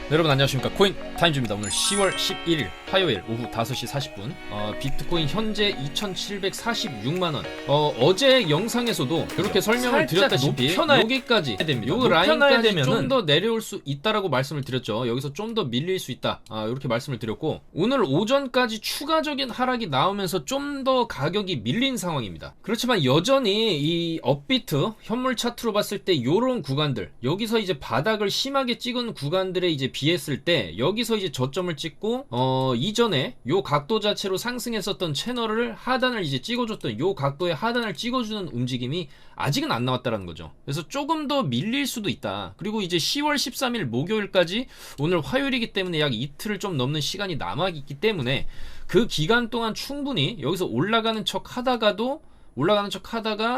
네, 여러분 안녕하십니까. 코인 타임즈입니다. 오늘 10월 11일 화요일 오후 5시 40분 비트코인 현재 2746만원. 어제 영상에서도 그렇게 설명을 드렸다시피 여기까지 됩니다. 요 라인까지 좀 더 내려올 수 있다라고 말씀을 드렸죠. 여기서 좀 더 밀릴 수 있다, 이렇게 말씀을 드렸고, 오늘 오전까지 추가적인 하락이 나오면서 좀 더 가격이 밀린 상황입니다. 그렇지만 여전히 이 업비트 현물 차트로 봤을 때 요런 구간들, 여기서 이제 바닥을 심하게 찍은 구간들에 이제 비했을 때 여기서 이제 저점을 찍고 이전에 요 각도 자체로 상승했었던 채널을 하단을 이제 찍어줬던 요 각도의 하단을 찍어주는 움직임이 아직은 안 나왔다라는 거죠. 그래서 조금 더 밀릴 수도 있다. 그리고 이제 10월 13일 목요일까지, 오늘 화요일이기 때문에 약 이틀을 좀 넘는 시간이 남아있기 때문에 그 기간 동안 충분히 여기서 올라가는 척 하다가도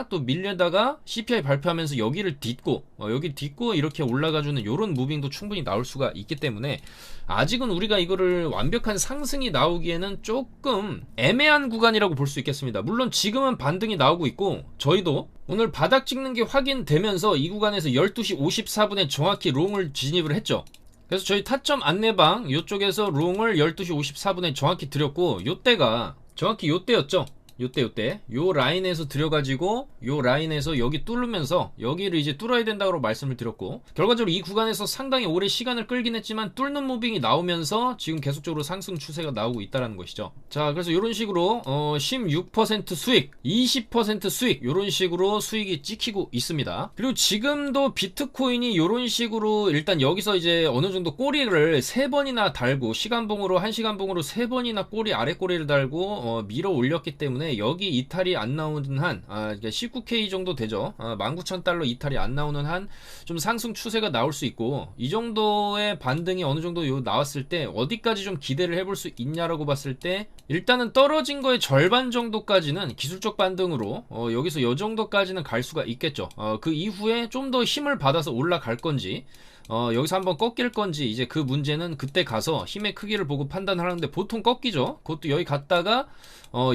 또 밀려다가 CPI 발표하면서 여기를 딛고 여기 딛고 이렇게 올라가주는 요런 무빙도 충분히 나올 수가 있기 때문에 아직은 우리가 이거를 완벽한 상승이 나오기에는 조금 애매한 구간이라고 볼 수 있겠습니다. 물론 지금은 반등이 나오고 있고, 저희도 오늘 바닥 찍는 게 확인되면서 이 구간에서 12시 54분에 정확히 롱을 진입을 했죠. 그래서 저희 타점 안내방 요쪽에서 롱을 12시 54분에 정확히 드렸고, 요때가 정확히 요때였죠. 요때 요 라인에서 들여가지고 요 라인에서 여기 뚫으면서 여기를 이제 뚫어야 된다고 말씀을 드렸고, 결과적으로 이 구간에서 상당히 오래 시간을 끌긴 했지만 뚫는 무빙이 나오면서 지금 계속적으로 상승 추세가 나오고 있다는 것이죠. 자, 그래서 이런 식으로 16% 수익, 20% 수익, 이런 식으로 수익이 찍히고 있습니다. 그리고 지금도 비트코인이 이런 식으로 일단 여기서 이제 어느 정도 꼬리를 3번이나 달고, 시간봉으로 1시간봉으로 3번이나 꼬리 아래 꼬리를 달고 밀어 올렸기 때문에 여기 이탈이 안 나오는 한, 19K 정도 되죠. 19,000달러 이탈이 안 나오는 한 좀 상승 추세가 나올 수 있고, 이 정도의 반등이 어느 정도 나왔을 때 어디까지 좀 기대를 해볼 수 있냐라고 봤을 때, 일단은 떨어진 거의 절반 정도까지는 기술적 반등으로 여기서 요 정도까지는 갈 수가 있겠죠. 그 이후에 좀 더 힘을 받아서 올라갈 건지, 여기서 한번 꺾일 건지, 이제 그 문제는 그때 가서 힘의 크기를 보고 판단하는데, 보통 꺾이죠. 그것도 여기 갔다가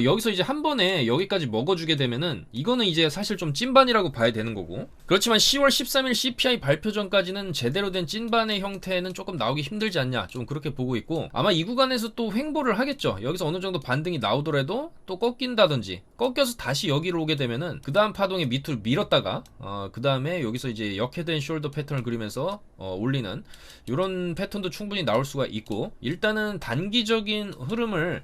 여기서 이제 한 번에 여기까지 먹어주게 되면은 이거는 이제 사실 좀 찐반이라고 봐야 되는 거고, 그렇지만 10월 13일 CPI 발표 전까지는 제대로 된 찐반의 형태는 조금 나오기 힘들지 않냐, 좀 그렇게 보고 있고, 아마 이 구간에서 또 횡보를 하겠죠. 여기서 어느 정도 반등이 나오더라도 또 꺾인다든지, 꺾여서 다시 여기로 오게 되면은 그 다음 파동에 밑으로 밀었다가 그 다음에 여기서 이제 역헤드앤 숄더 패턴을 그리면서 올리는 이런 패턴도 충분히 나올 수가 있고, 일단은 단기적인 흐름을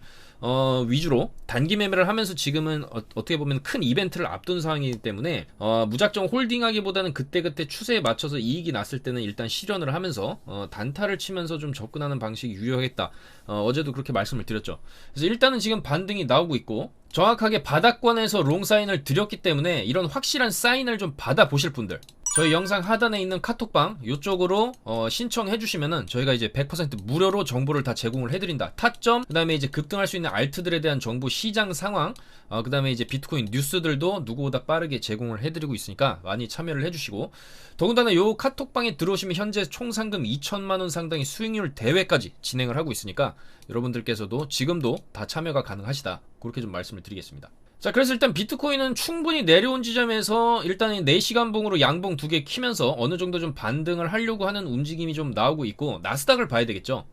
위주로 단기 매매를 하면서 지금은 어떻게 보면 큰 이벤트를 앞둔 상황이기 때문에 무작정 홀딩하기보다는 그때그때 추세에 맞춰서 이익이 났을 때는 일단 실현을 하면서 단타를 치면서 좀 접근하는 방식이 유효하겠다. 어제도 그렇게 말씀을 드렸죠. 그래서 일단은 지금 반등이 나오고 있고, 정확하게 바닥권에서 롱 사인을 드렸기 때문에 이런 확실한 사인을 좀 받아보실 분들, 저희 영상 하단에 있는 카톡방 요쪽으로 신청해 주시면은 저희가 이제 100% 무료로 정보를 다 제공을 해드린다. 타점, 그 다음에 이제 급등할 수 있는 알트들에 대한 정보, 시장 상황, 그 다음에 이제 비트코인 뉴스들도 누구보다 빠르게 제공을 해드리고 있으니까 많이 참여를 해주시고, 더군다나 요 카톡방에 들어오시면 현재 총 상금 2천만원 상당의 수익률 대회까지 진행을 하고 있으니까 여러분들께서도 지금도 다 참여가 가능하시다, 그렇게 좀 말씀을 드리겠습니다. 자, 그래서 일단 비트코인은 충분히 내려온 지점에서 일단은 4시간 봉으로 양봉 2개 키면서 어느 정도 좀 반등을 하려고 하는 움직임이 좀 나오고 있고, 나스닥을 봐야 되겠죠.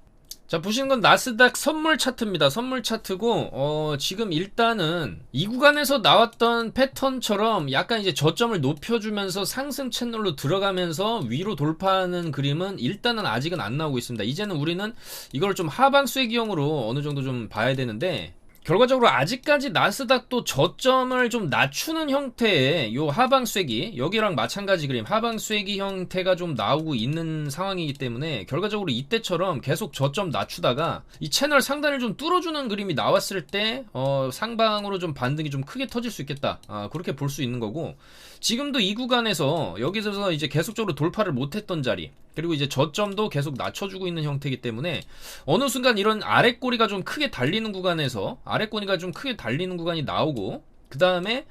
자, 보시는 건 나스닥 선물 차트입니다. 선물 차트고, 지금 일단은 이 구간에서 나왔던 패턴처럼 약간 이제 저점을 높여주면서 상승 채널로 들어가면서 위로 돌파하는 그림은 일단은 아직은 안 나오고 있습니다. 이제는 우리는 이걸 좀 하방 쐐기형으로 어느 정도 좀 봐야 되는데, 결과적으로 아직까지 나스닥도 저점을 좀 낮추는 형태의 요 하방 쐐기, 여기랑 마찬가지 그림, 하방 쐐기 형태가 좀 나오고 있는 상황이기 때문에 결과적으로 이때처럼 계속 저점 낮추다가 이 채널 상단을 좀 뚫어주는 그림이 나왔을 때 상방으로 좀 반등이 좀 크게 터질 수 있겠다, 그렇게 볼 수 있는 거고, 지금도 이 구간에서 여기서 이제 계속적으로 돌파를 못했던 자리, 그리고 이제 저점도 계속 낮춰주고 있는 형태이기 때문에 어느 순간 이런 아래 꼬리가 좀 크게 달리는 구간에서 나오고, 그 다음에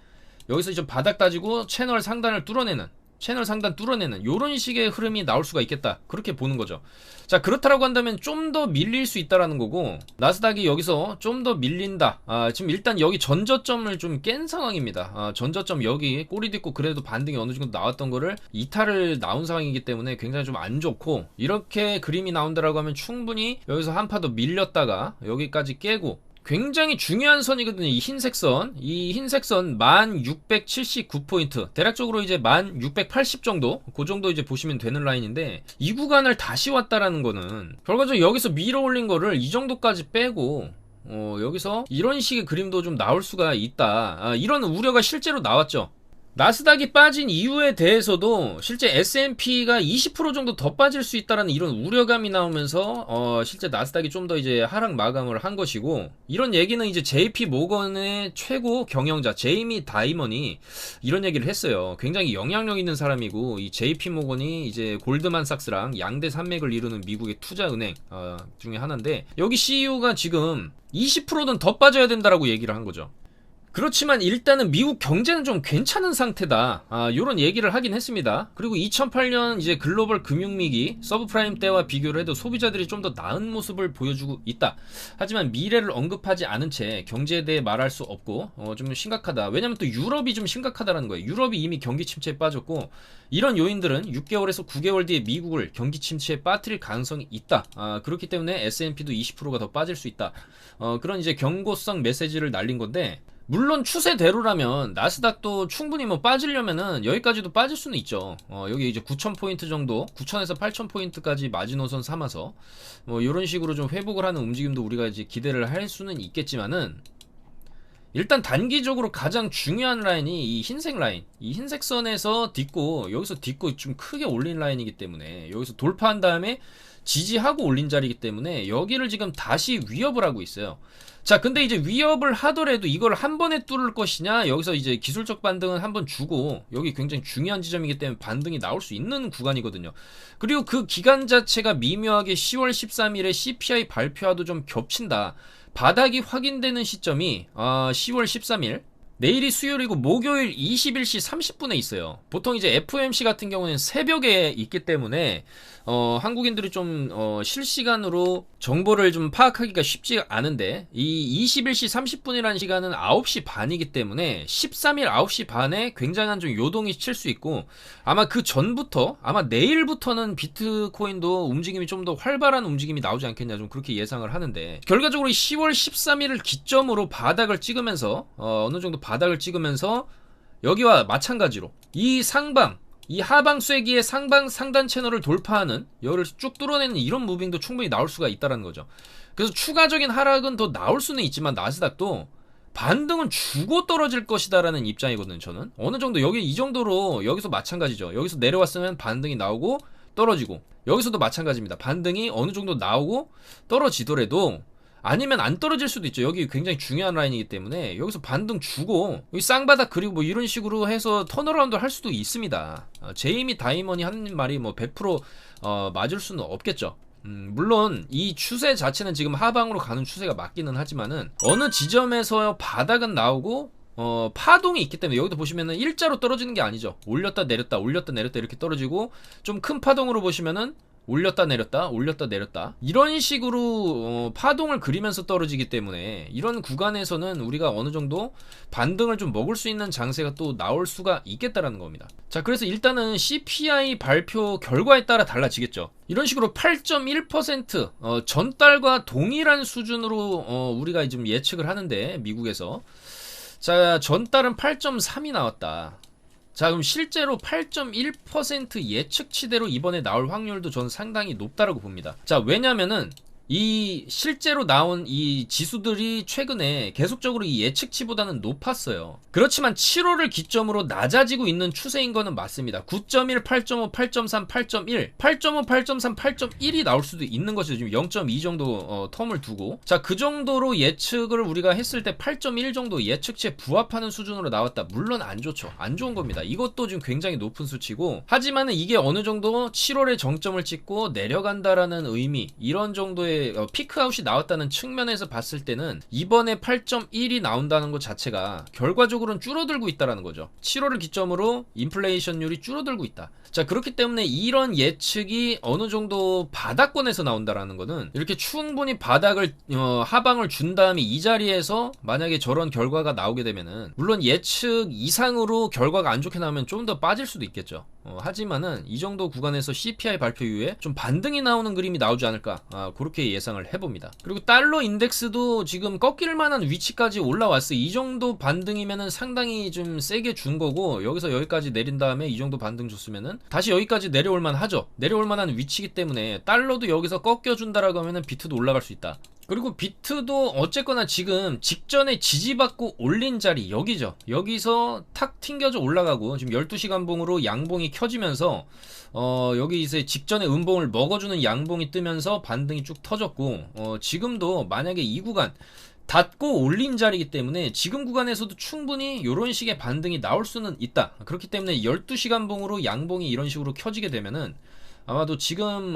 여기서 이제 바닥 따지고 채널 상단을 뚫어내는 채널 상단 뚫어내는 요런 식의 흐름이 나올 수가 있겠다, 그렇게 보는 거죠. 자, 그렇다라고 한다면 좀 더 밀릴 수 있다라는 거고, 나스닥이 여기서 좀 더 밀린다. 지금 일단 여기 전저점을 좀 깬 상황입니다. 전저점 여기 꼬리 딛고 그래도 반등이 어느 정도 나왔던 거를 이탈을 나온 상황이기 때문에 굉장히 좀 안 좋고, 이렇게 그림이 나온다라고 하면 충분히 여기서 한 파 더 밀렸다가 여기까지 깨고, 굉장히 중요한 선이거든요. 이 흰색 선, 1679포인트, 대략적으로 이제 1680 정도, 그 정도 이제 보시면 되는 라인인데, 이 구간을 다시 왔다라는 거는 결과적으로 여기서 밀어 올린 거를 이 정도까지 빼고 여기서 이런 식의 그림도 좀 나올 수가 있다. 이런 우려가 실제로 나왔죠. 나스닥이 빠진 이유에 대해서도 실제 S&P가 20% 정도 더 빠질 수 있다라는 이런 우려감이 나오면서 실제 나스닥이 좀 더 이제 하락 마감을 한 것이고, 이런 얘기는 이제 JP 모건의 최고 경영자 제이미 다이먼이 이런 얘기를 했어요. 굉장히 영향력 있는 사람이고, 이 JP 모건이 이제 골드만삭스랑 양대 산맥을 이루는 미국의 투자은행 중에 하나인데, 여기 CEO가 지금 20%는 더 빠져야 된다라고 얘기를 한 거죠. 그렇지만 일단은 미국 경제는 좀 괜찮은 상태다, 요런 얘기를 하긴 했습니다. 그리고 2008년 이제 글로벌 금융위기 서브프라임 때와 비교를 해도 소비자들이 좀 더 나은 모습을 보여주고 있다. 하지만 미래를 언급하지 않은 채 경제에 대해 말할 수 없고 좀 심각하다. 왜냐면 또 유럽이 좀 심각하다라는 거예요. 유럽이 이미 경기 침체에 빠졌고, 이런 요인들은 6개월에서 9개월 뒤에 미국을 경기 침체에 빠뜨릴 가능성이 있다. 그렇기 때문에 S&P도 20%가 더 빠질 수 있다. 그런 이제 경고성 메시지를 날린 건데, 물론 추세대로라면 나스닥도 충분히 뭐 빠지려면은 여기까지도 빠질 수는 있죠. 여기 이제 9,000포인트 정도, 9,000에서 8,000포인트까지 마지노선 삼아서 뭐 이런 식으로 좀 회복을 하는 움직임도 우리가 이제 기대를 할 수는 있겠지만은, 일단 단기적으로 가장 중요한 라인이 이 흰색 라인, 이 흰색 선에서 딛고 여기서 딛고 좀 크게 올린 라인이기 때문에, 여기서 돌파한 다음에 지지하고 올린 자리이기 때문에 여기를 지금 다시 위협을 하고 있어요. 자, 근데 이제 위협을 하더라도 이걸 한 번에 뚫을 것이냐, 여기서 이제 기술적 반등은 한번 주고, 여기 굉장히 중요한 지점이기 때문에 반등이 나올 수 있는 구간이거든요. 그리고 그 기간 자체가 미묘하게 10월 13일에 CPI 발표와도 좀 겹친다. 바닥이 확인되는 시점이 10월 13일, 내일이 수요일이고 목요일 21시 30분에 있어요. 보통 이제 FOMC 같은 경우는 새벽에 있기 때문에 한국인들이 좀 실시간으로 정보를 좀 파악하기가 쉽지 않은데, 이 21시 30분이라는 시간은 9시 반이기 때문에 13일 9시 반에 굉장한 좀 요동이 칠 수 있고, 아마 그 전부터, 아마 내일부터는 비트코인도 움직임이 좀 더 활발한 움직임이 나오지 않겠냐, 좀 그렇게 예상을 하는데, 결과적으로 10월 13일을 기점으로 바닥을 찍으면서 어느 정도 바닥을 찍으면서 여기와 마찬가지로 이 상방, 이 하방 쐐기의 상방 상단 채널을 돌파하는, 여기를 쭉 뚫어내는 이런 무빙도 충분히 나올 수가 있다는 거죠. 그래서 추가적인 하락은 더 나올 수는 있지만 나스닥도 반등은 주고 떨어질 것이다라는 입장이거든요. 저는 어느 정도 여기 이 정도로, 여기서 마찬가지죠. 여기서 내려왔으면 반등이 나오고 떨어지고, 여기서도 마찬가지입니다. 반등이 어느 정도 나오고 떨어지더라도, 아니면 안 떨어질 수도 있죠. 여기 굉장히 중요한 라인이기 때문에 여기서 반등 주고 여기 쌍바닥 그리고 뭐 이런 식으로 해서 턴어라운드 할 수도 있습니다. 제이미 다이먼이 하는 말이 뭐 100% 맞을 수는 없겠죠. 물론 이 추세 자체는 지금 하방으로 가는 추세가 맞기는 하지만은, 어느 지점에서 바닥은 나오고 파동이 있기 때문에, 여기도 보시면은 일자로 떨어지는 게 아니죠. 올렸다 내렸다 올렸다 내렸다 이렇게 떨어지고, 좀 큰 파동으로 보시면은 올렸다 내렸다 올렸다 내렸다 이런 식으로 파동을 그리면서 떨어지기 때문에, 이런 구간에서는 우리가 어느 정도 반등을 좀 먹을 수 있는 장세가 또 나올 수가 있겠다라는 겁니다. 자, 그래서 일단은 CPI 발표 결과에 따라 달라지겠죠. 이런 식으로 8.1% 전달과 동일한 수준으로 우리가 지금 예측을 하는데, 미국에서 자, 전달은 8.3이 나왔다. 자, 그럼 실제로 8.1% 예측치대로 이번에 나올 확률도 저는 상당히 높다라고 봅니다. 자, 왜냐면은 이 실제로 나온 이 지수들이 최근에 계속적으로 이 예측치보다는 높았어요. 그렇지만 7월을 기점으로 낮아지고 있는 추세인 거는 맞습니다. 9.1, 8.5, 8.3, 8.1, 8.5, 8.3, 8.1이 나올 수도 있는 것이죠. 지금 0.2 정도 텀을 두고, 자, 그 정도로 예측을 우리가 했을 때 8.1 정도 예측치에 부합하는 수준으로 나왔다. 물론 안 좋죠. 안 좋은 겁니다. 이것도 지금 굉장히 높은 수치고, 하지만은 이게 어느 정도 7월에 정점을 찍고 내려간다라는 의미, 이런 정도의 이렇게 피크아웃이 나왔다는 측면에서 봤을 때는 이번에 8.1이 나온다는 것 자체가 결과적으로는 줄어들고 있다라는 거죠. 7월을 기점으로 인플레이션율이 줄어들고 있다. 자, 그렇기 때문에 이런 예측이 어느 정도 바닥권에서 나온다라는 거는 이렇게 충분히 바닥을 하방을 준 다음에 이 자리에서 만약에 저런 결과가 나오게 되면은 물론 예측 이상으로 결과가 안 좋게 나오면 좀 더 빠질 수도 있겠죠. 하지만은 이 정도 구간에서 CPI 발표 이후에 좀 반등이 나오는 그림이 나오지 않을까, 그렇게 예상을 해봅니다. 그리고 달러 인덱스도 지금 꺾일 만한 위치까지 올라왔어요. 이 정도 반등이면은 상당히 좀 세게 준 거고, 여기서 여기까지 내린 다음에 이 정도 반등 줬으면은 다시 여기까지 내려올 만하죠. 내려올 만한 위치이기 때문에 달러도 여기서 꺾여준다라고 하면은 비트도 올라갈 수 있다. 그리고 비트도 어쨌거나 지금 직전에 지지받고 올린 자리 여기죠. 여기서 탁 튕겨져 올라가고 지금 12시간 봉으로 양봉이 켜지면서 여기 이제 직전에 음봉을 먹어주는 양봉이 뜨면서 반등이 쭉 터졌고, 지금도 만약에 이 구간 닫고 올린 자리이기 때문에 지금 구간에서도 충분히 이런 식의 반등이 나올 수는 있다. 그렇기 때문에 12시간 봉으로 양봉이 이런 식으로 켜지게 되면은 아마도 지금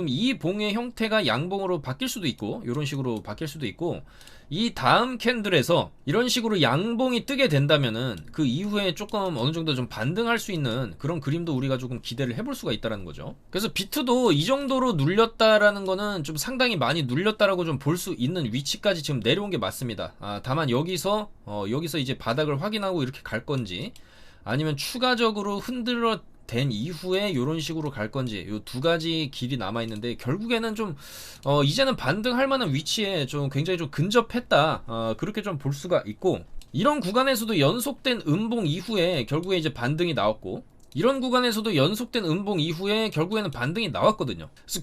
이 봉의 형태가 양봉으로 바뀔 수도 있고 이런 식으로 바뀔 수도 있고, 이 다음 캔들에서 이런 식으로 양봉이 뜨게 된다면은 그 이후에 조금 어느 정도 좀 반등할 수 있는 그런 그림도 우리가 조금 기대를 해볼 수가 있다는 거죠. 그래서 비트도 이 정도로 눌렸다라는 거는 좀 상당히 많이 눌렸다라고 좀 볼 수 있는 위치까지 지금 내려온 게 맞습니다. 다만 여기서 이제 바닥을 확인하고 이렇게 갈 건지, 아니면 추가적으로 흔들어 된 이후에 이런 식으로 갈 건지, 요 두 가지 길이 남아 있는데, 결국에는 좀 이제는 반등할 만한 위치에 좀 굉장히 좀 근접했다, 그렇게 좀 볼 수가 있고, 이런 구간에서도 연속된 음봉 이후에 결국에 이제 반등이 나왔고, 이런 구간에서도 연속된 음봉 이후에 결국에는 반등이 나왔거든요. 그래서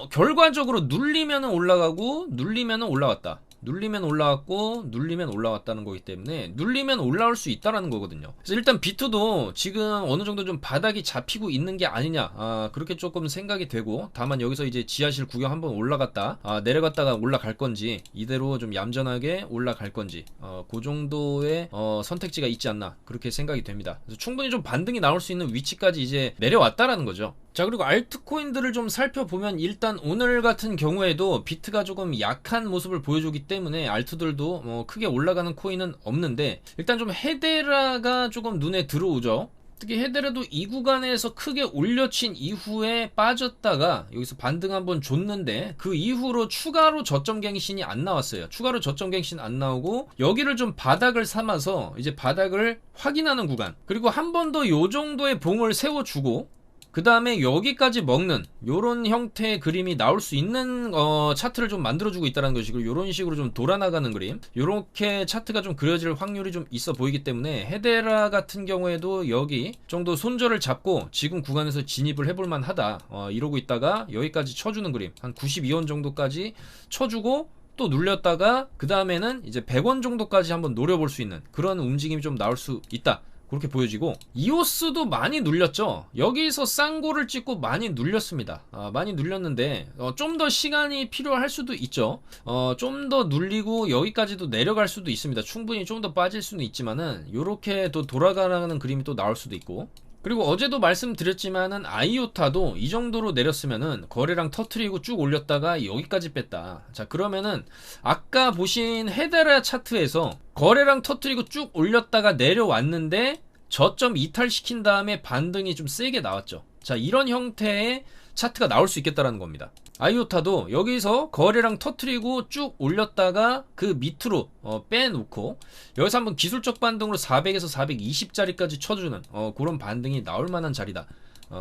결과적으로 눌리면은 올라가고 눌리면은 올라왔다, 눌리면 올라왔고 눌리면 올라왔다는 거기 때문에 눌리면 올라올 수 있다라는 거거든요. 그래서 일단 비트도 지금 어느 정도 좀 바닥이 잡히고 있는 게 아니냐, 그렇게 조금 생각이 되고, 다만 여기서 이제 지하실 구경 한번 올라갔다 내려갔다가 올라갈 건지, 이대로 좀 얌전하게 올라갈 건지, 그 정도의 선택지가 있지 않나, 그렇게 생각이 됩니다. 그래서 충분히 좀 반등이 나올 수 있는 위치까지 이제 내려왔다라는 거죠. 자, 그리고 알트코인들을 좀 살펴보면 일단 오늘 같은 경우에도 비트가 조금 약한 모습을 보여주기 때문에 알트들도 크게 올라가는 코인은 없는데, 일단 좀 헤데라가 조금 눈에 들어오죠. 특히 헤데라도 이 구간에서 크게 올려친 이후에 빠졌다가 여기서 반등 한번 줬는데, 그 이후로 추가로 저점 갱신이 안 나왔어요. 추가로 저점 갱신 안 나오고 여기를 좀 바닥을 삼아서 이제 바닥을 확인하는 구간, 그리고 한 번 더 요 정도의 봉을 세워주고 그 다음에 여기까지 먹는 요런 형태의 그림이 나올 수 있는 차트를 좀 만들어주고 있다는 것이고, 요런 식으로 좀 돌아나가는 그림, 요렇게 차트가 좀 그려질 확률이 좀 있어 보이기 때문에 헤데라 같은 경우에도 여기 정도 손절을 잡고 지금 구간에서 진입을 해볼 만하다, 이러고 있다가 여기까지 쳐주는 그림, 한 92원 정도까지 쳐주고 또 눌렸다가 그 다음에는 이제 100원 정도까지 한번 노려볼 수 있는 그런 움직임이 좀 나올 수 있다, 그렇게 보여지고, 이오스도 많이 눌렸죠. 여기서 쌍고를 찍고 많이 눌렸습니다. 많이 눌렸는데 좀 더 시간이 필요할 수도 있죠. 좀 더 눌리고 여기까지도 내려갈 수도 있습니다. 충분히 좀 더 빠질 수는 있지만은 요렇게 또 돌아가는 그림이 또 나올 수도 있고, 그리고 어제도 말씀드렸지만은 아이오타도 이 정도로 내렸으면은 거래량 터트리고 쭉 올렸다가 여기까지 뺐다. 자, 그러면은 아까 보신 헤데라 차트에서 거래량 터트리고 쭉 올렸다가 내려왔는데 저점 이탈시킨 다음에 반등이 좀 세게 나왔죠. 자, 이런 형태의 차트가 나올 수 있겠다라는 겁니다. 아이오타도 여기서 거래량 터트리고 쭉 올렸다가 그 밑으로 빼놓고 여기서 한번 기술적 반등으로 400에서 420짜리까지 쳐주는 그런 반등이 나올 만한 자리다,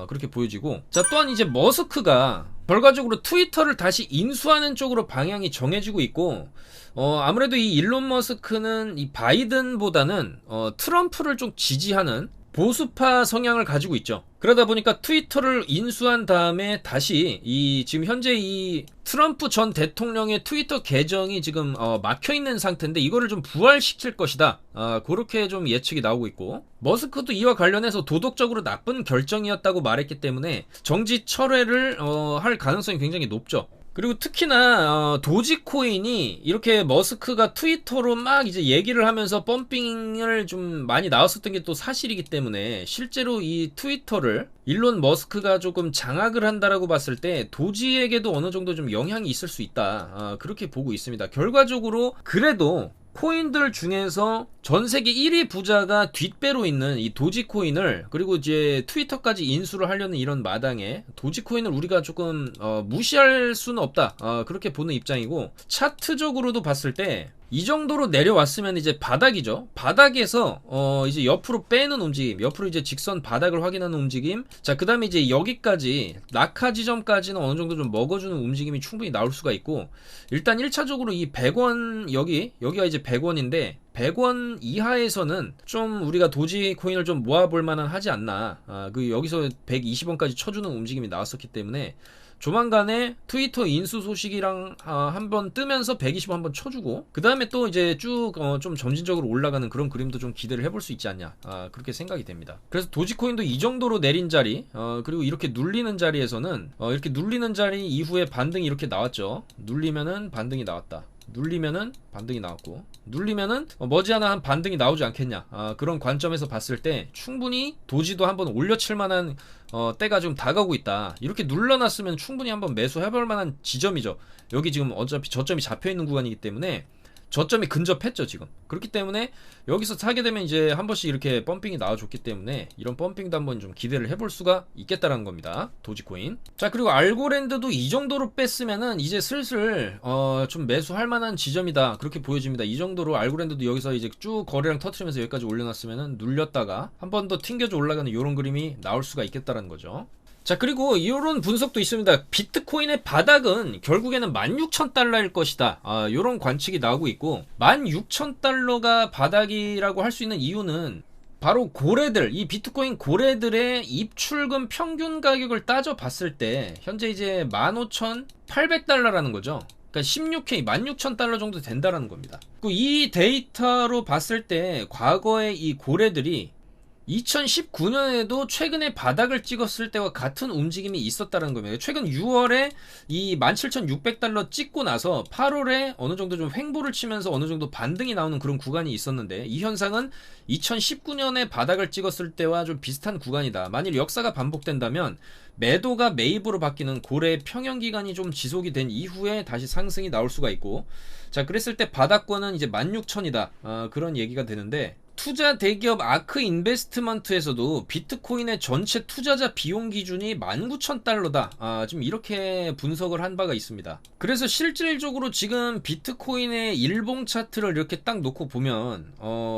그렇게 보여지고, 자, 또한 이제 머스크가 결과적으로 트위터를 다시 인수하는 쪽으로 방향이 정해지고 있고, 아무래도 이 일론 머스크는 이 바이든보다는 트럼프를 좀 지지하는 보수파 성향을 가지고 있죠. 그러다 보니까 트위터를 인수한 다음에 다시 지금 현재 이 트럼프 전 대통령의 트위터 계정이 지금 막혀있는 상태인데 이거를 좀 부활시킬 것이다, 그렇게 좀 예측이 나오고 있고, 머스크도 이와 관련해서 도덕적으로 나쁜 결정이었다고 말했기 때문에 정지 철회를 할 가능성이 굉장히 높죠. 그리고 특히나 도지코인이 이렇게 머스크가 트위터로 막 이제 얘기를 하면서 펌핑을 좀 많이 나왔었던 게 또 사실이기 때문에 실제로 이 트위터를 일론 머스크가 조금 장악을 한다라고 봤을 때 도지에게도 어느 정도 좀 영향이 있을 수 있다. 그렇게 보고 있습니다. 결과적으로 그래도 코인들 중에서 전 세계 1위 부자가 뒷배로 있는 이 도지코인을, 그리고 이제 트위터까지 인수를 하려는 이런 마당에 도지코인을 우리가 조금 무시할 수는 없다. 그렇게 보는 입장이고, 차트적으로도 봤을 때 이 정도로 내려왔으면 이제 바닥이죠. 바닥에서 이제 옆으로 빼는 움직임, 옆으로 이제 직선 바닥을 확인하는 움직임. 자, 그 다음에 이제 여기까지 낙하 지점까지는 어느 정도 좀 먹어주는 움직임이 충분히 나올 수가 있고, 일단 1차적으로 이 100원 여기가 이제 100원인데 100원 이하에서는 좀 우리가 도지코인을 좀 모아볼 만한 하지 않나. 그 여기서 120원까지 쳐주는 움직임이 나왔었기 때문에 조만간에 트위터 인수 소식이랑 한번 뜨면서 120원 한번 쳐주고, 그 다음에 또 이제 쭉 좀 점진적으로 올라가는 그런 그림도 좀 기대를 해볼 수 있지 않냐. 그렇게 생각이 됩니다. 그래서 도지코인도 이 정도로 내린 자리, 그리고 이렇게 눌리는 자리에서는 이렇게 눌리는 자리 이후에 반등이 이렇게 나왔죠. 눌리면은 반등이 나왔다. 눌리면은 반등이 나왔고, 눌리면은 머지않아 한 반등이 나오지 않겠냐. 그런 관점에서 봤을 때 충분히 도지도 한번 올려칠 만한 때가 좀 다가오고 있다. 이렇게 눌러놨으면 충분히 한번 매수해볼 만한 지점이죠. 여기 지금 어차피 저점이 잡혀있는 구간이기 때문에 저점이 근접했죠 지금. 그렇기 때문에 여기서 사게 되면 이제 한 번씩 이렇게 펌핑이 나와줬기 때문에 이런 펌핑도 한번 좀 기대를 해볼 수가 있겠다라는 겁니다, 도지코인. 자, 그리고 알고랜드도 이 정도로 뺐으면은 이제 슬슬 좀 매수할 만한 지점이다, 그렇게 보여집니다. 이 정도로 알고랜드도 여기서 이제 쭉 거래량 터트리면서 여기까지 올려놨으면은 눌렸다가 한 번 더 튕겨져 올라가는 이런 그림이 나올 수가 있겠다라는 거죠. 자, 그리고 이런 분석도 있습니다. 비트코인의 바닥은 결국에는 16,000달러일 것이다. 이런 관측이 나오고 있고, 16,000달러가 바닥이라고 할 수 있는 이유는 바로 고래들, 이 비트코인 고래들의 입출금 평균 가격을 따져봤을 때 현재 이제 15,800달러라는 거죠. 그러니까 16K, 16,000달러 정도 된다라는 겁니다. 이 데이터로 봤을 때 과거에 이 고래들이 2019년에도 최근에 바닥을 찍었을 때와 같은 움직임이 있었다는 겁니다. 최근 6월에 이 17,600달러 찍고 나서 8월에 어느 정도 좀 횡보를 치면서 어느 정도 반등이 나오는 그런 구간이 있었는데, 이 현상은 2019년에 바닥을 찍었을 때와 좀 비슷한 구간이다. 만일 역사가 반복된다면 매도가 매입으로 바뀌는 고래의 평형 기간이 좀 지속이 된 이후에 다시 상승이 나올 수가 있고, 자, 그랬을 때 바닥권은 이제 16,000이다. 그런 얘기가 되는데, 투자 대기업 아크 인베스트먼트에서도 비트코인의 전체 투자자 비용 기준이 19,000달러다. 지금 이렇게 분석을 한 바가 있습니다. 그래서 실질적으로 지금 비트코인의 일봉 차트를 이렇게 딱 놓고 보면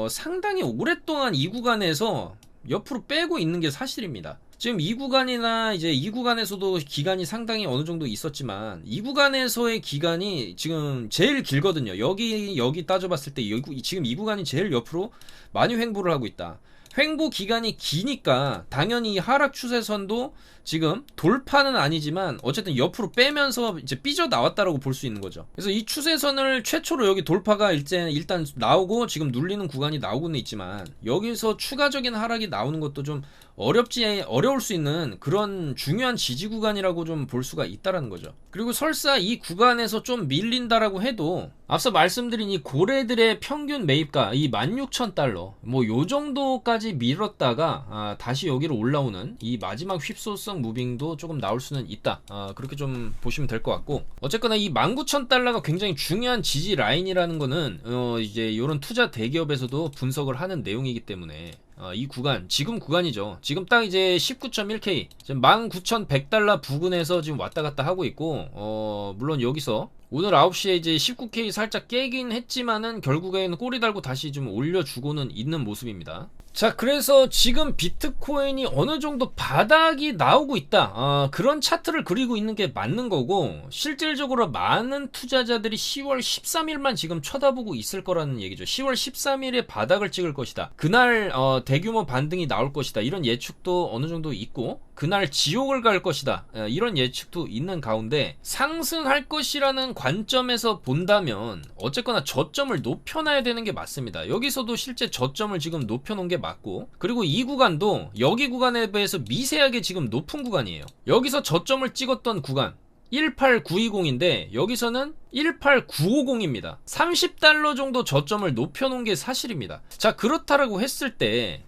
상당히 오랫동안 이 구간에서 옆으로 빼고 있는 게 사실입니다. 지금 이 구간이나 이제 이 구간에서도 기간이 상당히 어느 정도 있었지만, 이 구간에서의 기간이 지금 제일 길거든요. 여기 따져봤을 때 지금 이 구간이 제일 옆으로 많이 횡보를 하고 있다. 횡보 기간이 기니까 당연히 하락 추세선도 지금 돌파는 아니지만 어쨌든 옆으로 빼면서 이제 삐져 나왔다라고 볼 수 있는 거죠. 그래서 이 추세선을 최초로 여기 돌파가 일단 나오고 지금 눌리는 구간이 나오고는 있지만, 여기서 추가적인 하락이 나오는 것도 좀 어려울 수 있는 그런 중요한 지지 구간이라고 좀 볼 수가 있다라는 거죠. 그리고 설사 이 구간에서 좀 밀린다라고 해도 앞서 말씀드린 이 고래들의 평균 매입가 이 16,000달러 뭐 요 정도까지 밀었다가 다시 여기로 올라오는 이 마지막 휩소성 무빙도 조금 나올 수는 있다. 그렇게 좀 보시면 될 것 같고, 어쨌거나 이 19,000달러가 굉장히 중요한 지지 라인이라는 거는 이제 이런 투자 대기업에서도 분석을 하는 내용이기 때문에 이 구간, 지금 구간이죠. 지금 딱 이제 19.1K, 지금 19,100달러 부근에서 지금 왔다 갔다 하고 있고, 물론 여기서 오늘 9시에 이제 19K 살짝 깨긴 했지만은 결국에는 꼬리 달고 다시 좀 올려주고는 있는 모습입니다. 자, 그래서 지금 비트코인이 어느 정도 바닥이 나오고 있다. 그런 차트를 그리고 있는 게 맞는 거고, 실질적으로 많은 투자자들이 10월 13일만 지금 쳐다보고 있을 거라는 얘기죠. 10월 13일에 바닥을 찍을 것이다. 그날 대규모 반등이 나올 것이다. 이런 예측도 어느 정도 있고, 그날 지옥을 갈 것이다. 이런 예측도 있는 가운데 상승할 것이라는 관점에서 본다면 어쨌거나 저점을 높여놔야 되는 게 맞습니다. 여기서도 실제 저점을 지금 높여놓은 게 맞고, 그리고 이 구간도 여기 구간에 비해서 미세하게 지금 높은 구간이에요. 여기서 저점을 찍었던 구간, 18920인데 여기서는 18950입니다. 30달러 정도 저점을 높여놓은 게 사실입니다. 자, 그렇다라고 했을 때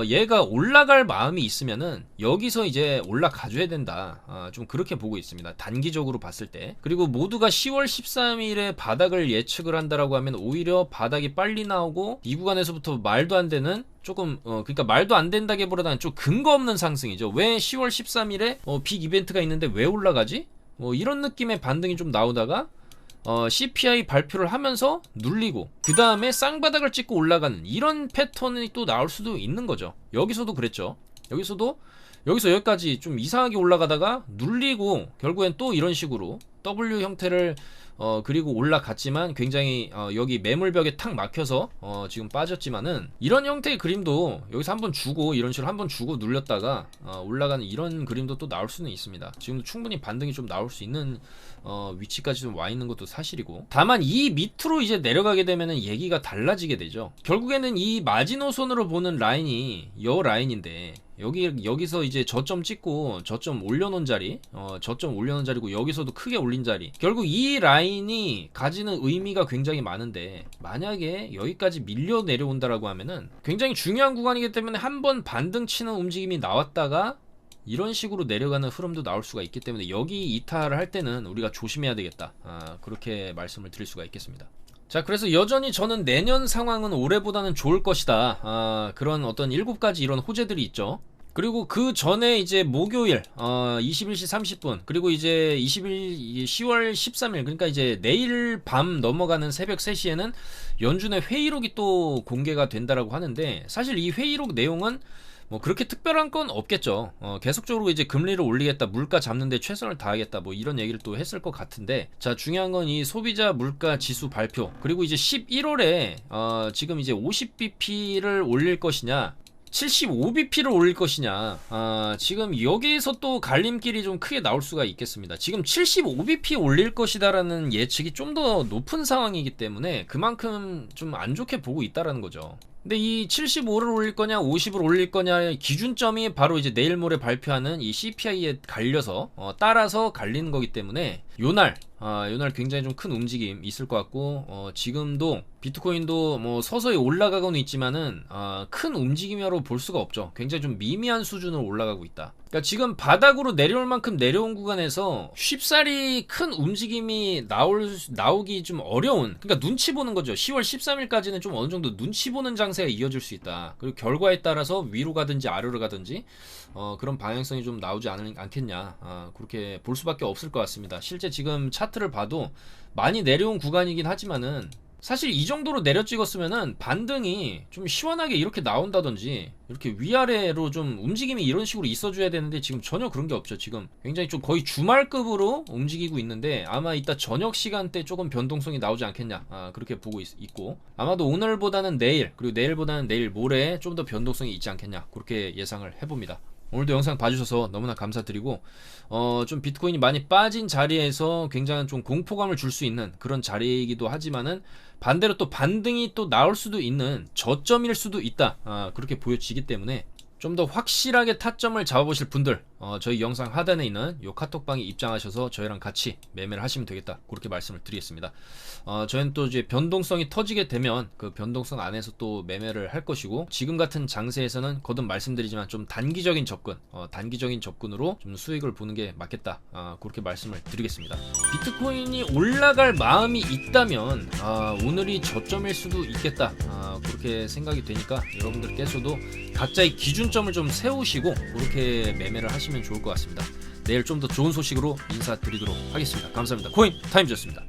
얘가 올라갈 마음이 있으면은 여기서 이제 올라가줘야 된다. 좀 그렇게 보고 있습니다. 단기적으로 봤을 때. 그리고 모두가 10월 13일에 바닥을 예측을 한다라고 하면 오히려 바닥이 빨리 나오고 이 구간에서부터 말도 안 되는 조금 그러니까 말도 안 된다기보다는 좀 근거 없는 상승이죠. 왜 10월 13일에 빅 이벤트가 있는데 왜 올라가지? 이런 느낌의 반등이 좀 나오다가 CPI 발표를 하면서 눌리고 그 다음에 쌍바닥을 찍고 올라가는 이런 패턴이 또 나올 수도 있는 거죠. 여기서도 그랬죠. 여기서 여기까지 좀 이상하게 올라가다가 눌리고 결국엔 또 이런 식으로 W 형태를 그리고 올라갔지만 굉장히 여기 매물벽에 탁 막혀서 지금 빠졌지만은 이런 형태의 그림도 여기서 한번 주고 이런 식으로 한번 주고 눌렸다가 올라가는 이런 그림도 또 나올 수는 있습니다. 지금도 충분히 반등이 좀 나올 수 있는 위치까지 좀 와 있는 것도 사실이고, 다만 이 밑으로 이제 내려가게 되면은 얘기가 달라지게 되죠. 결국에는 이 마지노선으로 보는 라인이 여 라인인데 여기서 이제 저점 찍고 저점 올려놓은 자리, 저점 올려놓은 자리고 여기서도 크게 올린 자리, 결국 이 라인이 가지는 의미가 굉장히 많은데 만약에 여기까지 밀려 내려온다라고 하면은 굉장히 중요한 구간이기 때문에 한번 반등 치는 움직임이 나왔다가 이런 식으로 내려가는 흐름도 나올 수가 있기 때문에 여기 이탈을 할 때는 우리가 조심해야 되겠다. 그렇게 말씀을 드릴 수가 있겠습니다. 자, 그래서 여전히 저는 내년 상황은 올해보다는 좋을 것이다. 그런 어떤 7가지 이런 호재들이 있죠. 그리고 그 전에 이제 목요일 21시 30분 그리고 이제 10월 13일 그러니까 이제 내일 밤 넘어가는 새벽 3시에는 연준의 회의록이 또 공개가 된다라고 하는데, 사실 이 회의록 내용은 뭐 그렇게 특별한 건 없겠죠. 계속적으로 이제 금리를 올리겠다, 물가 잡는데 최선을 다하겠다, 뭐 이런 얘기를 또 했을 것 같은데, 자, 중요한 건 이 소비자 물가 지수 발표, 그리고 이제 11월에 지금 이제 50bp를 올릴 것이냐 75bp를 올릴 것이냐, 지금 여기에서 또 갈림길이 좀 크게 나올 수가 있겠습니다. 지금 75bp 올릴 것이다라는 예측이 좀 더 높은 상황이기 때문에 그만큼 좀 안 좋게 보고 있다라는 거죠. 근데 이 75를 올릴 거냐 50을 올릴 거냐의 기준점이 바로 이제 내일 모레 발표하는 이 CPI에 갈려서 따라서 갈리는 거기 때문에 요날 굉장히 좀 큰 움직임 있을 것 같고, 지금도 비트코인도 뭐 서서히 올라가고는 있지만은 큰 움직임이라고 볼 수가 없죠. 굉장히 좀 미미한 수준으로 올라가고 있다. 그러니까 지금 바닥으로 내려올 만큼 내려온 구간에서 쉽사리 큰 움직임이 나오기 좀 어려운, 그러니까 눈치 보는 거죠. 10월 13일까지는 좀 어느 정도 눈치 보는 장세가 이어질 수 있다. 그리고 결과에 따라서 위로 가든지 아래로 가든지 그런 방향성이 좀 나오지 않겠냐, 그렇게 볼 수밖에 없을 것 같습니다. 실제 지금 차트를 봐도 많이 내려온 구간이긴 하지만은 사실 이 정도로 내려 찍었으면은 반등이 좀 시원하게 이렇게 나온다든지 이렇게 위아래로 좀 움직임이 이런 식으로 있어줘야 되는데 지금 전혀 그런 게 없죠. 지금 굉장히 좀 거의 주말급으로 움직이고 있는데 아마 이따 저녁 시간대 조금 변동성이 나오지 않겠냐, 그렇게 보고 있고, 아마도 오늘보다는 내일, 그리고 내일보다는 내일 모레 좀 더 변동성이 있지 않겠냐, 그렇게 예상을 해봅니다. 오늘도 영상 봐주셔서 너무나 감사드리고, 좀 비트코인이 많이 빠진 자리에서 굉장한 좀 공포감을 줄 수 있는 그런 자리이기도 하지만은 반대로 또 반등이 또 나올 수도 있는 저점일 수도 있다, 그렇게 보여지기 때문에 좀 더 확실하게 타점을 잡아보실 분들 저희 영상 하단에 있는 요 카톡방에 입장하셔서 저희랑 같이 매매를 하시면 되겠다, 그렇게 말씀을 드리겠습니다. 저희는 또 이제 변동성이 터지게 되면 그 변동성 안에서 또 매매를 할 것이고, 지금 같은 장세에서는 거듭 말씀드리지만 좀 단기적인 접근으로 좀 수익을 보는 게 맞겠다, 그렇게 말씀을 드리겠습니다. 비트코인이 올라갈 마음이 있다면 오늘이 저점일 수도 있겠다, 그렇게 생각이 되니까 여러분들께서도 각자의 기준점을 좀 세우시고 그렇게 매매를 하시면 좋을 것 같습니다. 내일 좀 더 좋은 소식으로 인사드리도록 하겠습니다. 감사합니다. 코인 타임즈였습니다.